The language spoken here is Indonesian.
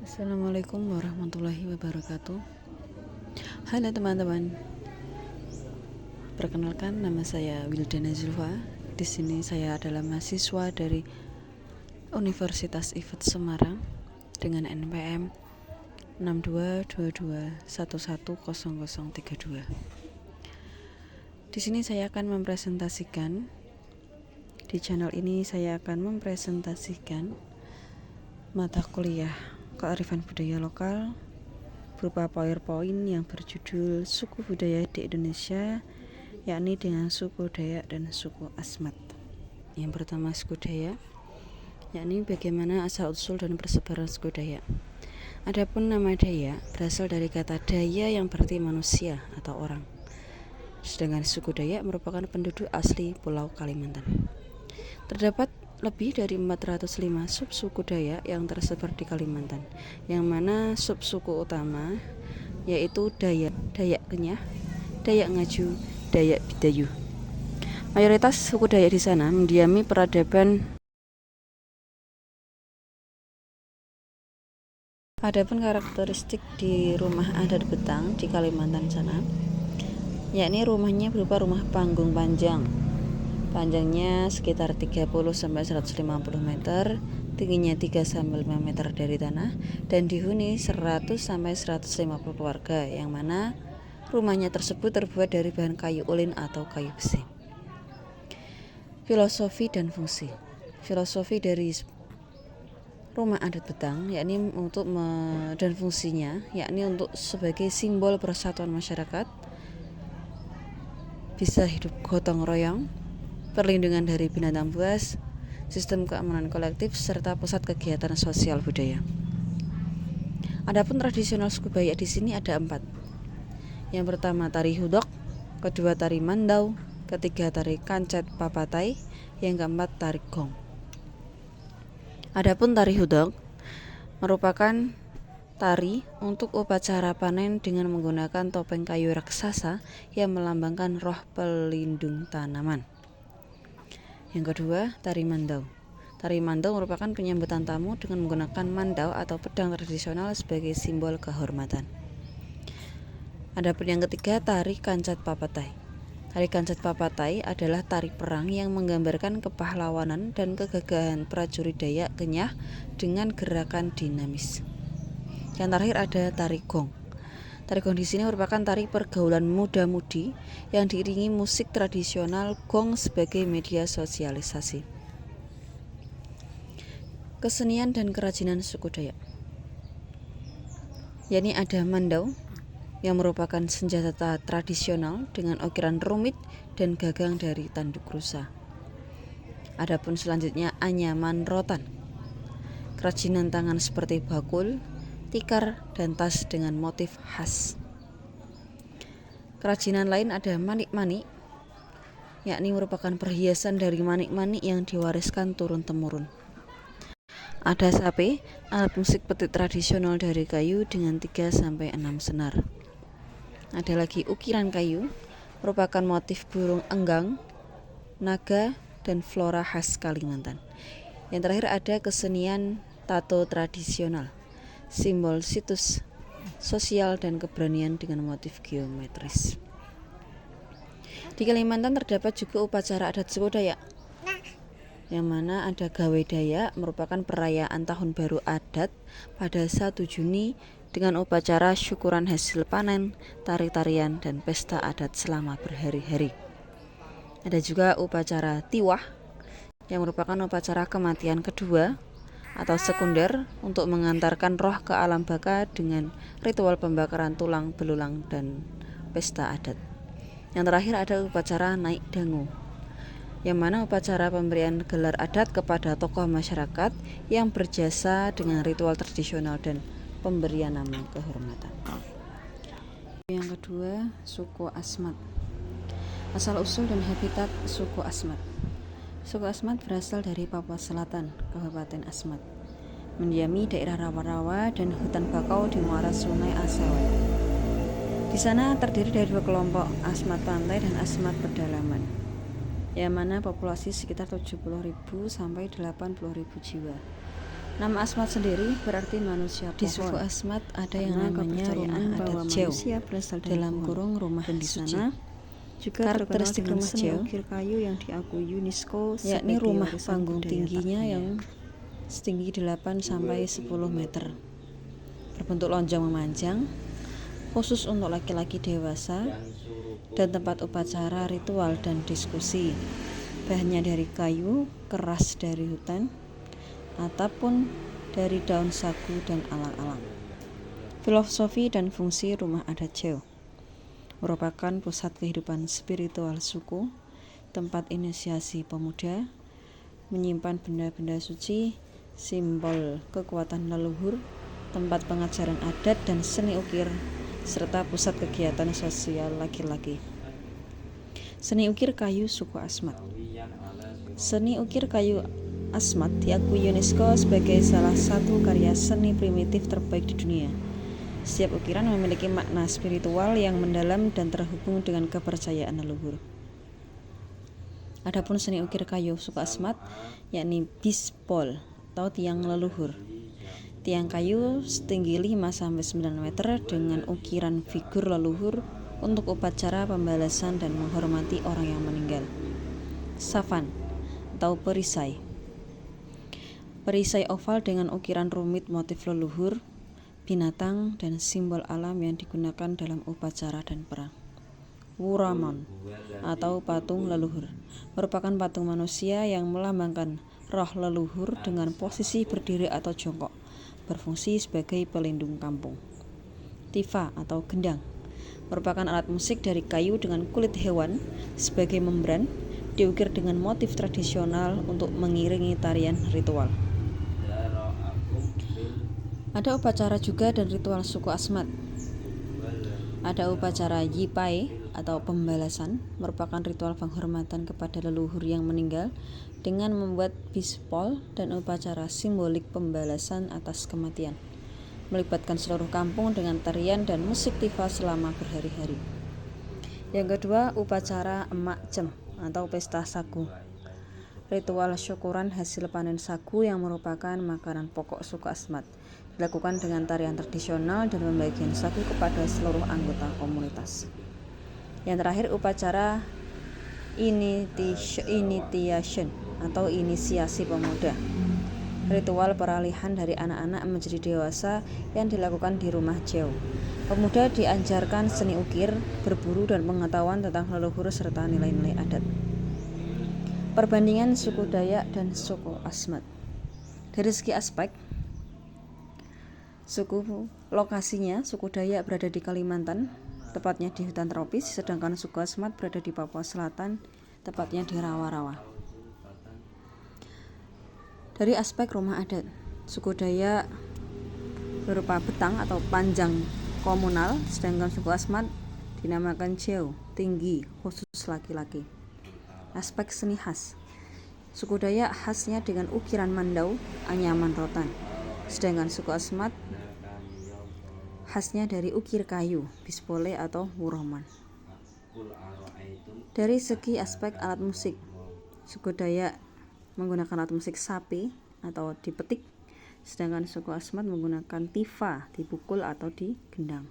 Assalamualaikum warahmatullahi wabarakatuh. Halo teman-teman. Perkenalkan, nama saya Wildana Zulfa. Di sini saya adalah mahasiswa dari Universitas IFET Semarang dengan NPM 6222110032. Di sini saya akan mempresentasikan di channel ini saya akan mempresentasikan mata kuliah kearifan budaya lokal berupa PowerPoint yang berjudul Suku Budaya di Indonesia, yakni dengan suku Dayak dan suku Asmat. Yang pertama, suku Dayak, yakni bagaimana asal-usul dan persebaran suku Dayak. Adapun nama Dayak berasal dari kata Daya yang berarti manusia atau orang. Sedangkan suku Dayak merupakan penduduk asli Pulau Kalimantan. Terdapat lebih dari 405 subsuku Dayak yang tersebar di Kalimantan, yang mana subsuku utama yaitu Dayak, Dayak Kenyah, Dayak Ngaju, Dayak Bidayuh. Mayoritas suku Dayak di sana mendiami peradaban. Adapun karakteristik di rumah adat Betang di Kalimantan sana, yakni rumahnya berupa rumah panggung panjang. Panjangnya sekitar 30-150 meter, tingginya 3-5 meter dari tanah, dan dihuni 100-150 keluarga, yang mana rumahnya tersebut terbuat dari bahan kayu ulin atau kayu besi. Filosofi dan fungsi. Filosofi dari rumah adat Betang yakni dan fungsinya yakni untuk sebagai simbol persatuan masyarakat, bisa hidup gotong royong, perlindungan dari binatang buas, sistem keamanan kolektif, serta pusat kegiatan sosial budaya. Adapun tradisional suku Dayak di sini ada 4. Yang pertama tari hudok, kedua tari mandau, ketiga tari kancet papatai, yang keempat tari gong. Adapun tari hudok merupakan tari untuk upacara panen dengan menggunakan topeng kayu raksasa yang melambangkan roh pelindung tanaman. Yang kedua, tari mandau. Tari mandau merupakan penyambutan tamu dengan menggunakan mandau atau pedang tradisional sebagai simbol kehormatan. Adapun yang ketiga, tari kancet papatai. Tari kancet papatai adalah tari perang yang menggambarkan kepahlawanan dan kegagahan prajurit Dayak Kenyah dengan gerakan dinamis. Yang terakhir ada tari gong. Tari gong di sini merupakan tari pergaulan muda-mudi yang diiringi musik tradisional gong sebagai media sosialisasi. Kesenian dan kerajinan suku Dayak, yakni ada mandau yang merupakan senjata tradisional dengan ukiran rumit dan gagang dari tanduk rusa. Adapun selanjutnya anyaman rotan, kerajinan tangan seperti bakul, tikar, dan tas dengan motif khas. Kerajinan lain ada manik-manik, yakni merupakan perhiasan dari manik-manik yang diwariskan turun-temurun. Ada sape, alat musik petik tradisional dari kayu dengan 3-6 senar. Ada lagi ukiran kayu, merupakan motif burung enggang, naga, dan flora khas Kalimantan. Yang terakhir ada kesenian tato tradisional, simbol situs sosial dan keberanian dengan motif geometris. Di Kalimantan terdapat juga upacara adat suku Dayak, yang mana ada Gawe Dayak, merupakan perayaan tahun baru adat pada 1 Juni dengan upacara syukuran hasil panen, tari-tarian, dan pesta adat selama berhari-hari. Ada juga upacara Tiwah yang merupakan upacara kematian kedua atau sekunder untuk mengantarkan roh ke alam baka dengan ritual pembakaran tulang belulang dan pesta adat. Yang terakhir ada upacara Naik Dangu, yang mana upacara pemberian gelar adat kepada tokoh masyarakat yang berjasa dengan ritual tradisional dan pemberian nama kehormatan. Yang kedua, suku Asmat. Asal-usul dan habitat suku Asmat. Suku Asmat berasal dari Papua Selatan, Kabupaten Asmat, mendiami daerah rawa-rawa dan hutan bakau di muara Sungai Asewat. Di sana terdiri dari 2 kelompok, Asmat Pantai dan Asmat Pedalaman, yang mana populasi sekitar 70.000 sampai 80.000 jiwa. Nama Asmat sendiri berarti manusia pohon. Di suku Asmat ada yang namanya rumah adat Jawa, dalam kurung rumah suci. Juga karakteristik rumah Jawa ukir kayu yang diakui UNESCO yakni rumah panggung tingginya yang setinggi 8 sampai 10 meter, berbentuk lonjong memanjang, khusus untuk laki-laki dewasa, dan tempat upacara, ritual, dan diskusi. Bahannya dari kayu, keras dari hutan, ataupun dari daun sagu dan alang-alang. Filosofi dan fungsi rumah adat Jawa merupakan pusat kehidupan spiritual suku, tempat inisiasi pemuda, menyimpan benda-benda suci, simbol kekuatan leluhur, tempat pengajaran adat dan seni ukir, serta pusat kegiatan sosial laki-laki. Seni ukir kayu suku Asmat. Seni ukir kayu Asmat diakui UNESCO sebagai salah satu karya seni primitif terbaik di dunia. Setiap ukiran memiliki makna spiritual yang mendalam dan terhubung dengan kepercayaan leluhur. Adapun seni ukir kayu suku Asmat yakni bispol atau tiang leluhur. Tiang kayu setinggi 5-9 meter dengan ukiran figur leluhur untuk upacara pembalasan dan menghormati orang yang meninggal. Safan atau perisai. Perisai oval dengan ukiran rumit motif leluhur, binatang, dan simbol alam yang digunakan dalam upacara dan perang. Wuramon atau patung leluhur merupakan patung manusia yang melambangkan roh leluhur dengan posisi berdiri atau jongkok, berfungsi sebagai pelindung kampung. Tifa atau gendang merupakan alat musik dari kayu dengan kulit hewan sebagai membran, diukir dengan motif tradisional untuk mengiringi tarian ritual. Ada upacara juga dan ritual suku Asmat. Ada upacara Yipai atau pembalasan, merupakan ritual penghormatan kepada leluhur yang meninggal dengan membuat bispol, dan upacara simbolik pembalasan atas kematian, melibatkan seluruh kampung dengan tarian dan musik tifa selama berhari-hari. Yang kedua, upacara Emak Cem atau pesta sagu. Ritual syukuran hasil panen sagu yang merupakan makanan pokok suku Asmat, dilakukan dengan tarian tradisional dan pembagian sagu kepada seluruh anggota komunitas. Yang terakhir, upacara initiation atau inisiasi pemuda. Ritual peralihan dari anak-anak menjadi dewasa yang dilakukan di rumah Jawa. Pemuda diajarkan seni ukir, berburu, dan pengetahuan tentang leluhur serta nilai-nilai adat. Perbandingan suku Dayak dan suku Asmat. Dari segi aspek, lokasinya, suku Dayak berada di Kalimantan, tepatnya di hutan tropis, sedangkan suku Asmat berada di Papua Selatan, tepatnya di rawa-rawa. Dari aspek rumah adat, suku Dayak berupa betang atau panjang komunal, sedangkan suku Asmat dinamakan jauh, tinggi, khusus laki-laki. Aspek seni khas, suku Dayak khasnya dengan ukiran mandau, anyaman rotan, sedangkan suku Asmat khasnya dari ukir kayu, bispole atau wuroman. Dari segi aspek alat musik, suku Dayak menggunakan alat musik sapi atau dipetik, sedangkan suku Asmat menggunakan tifa, dipukul atau digendang.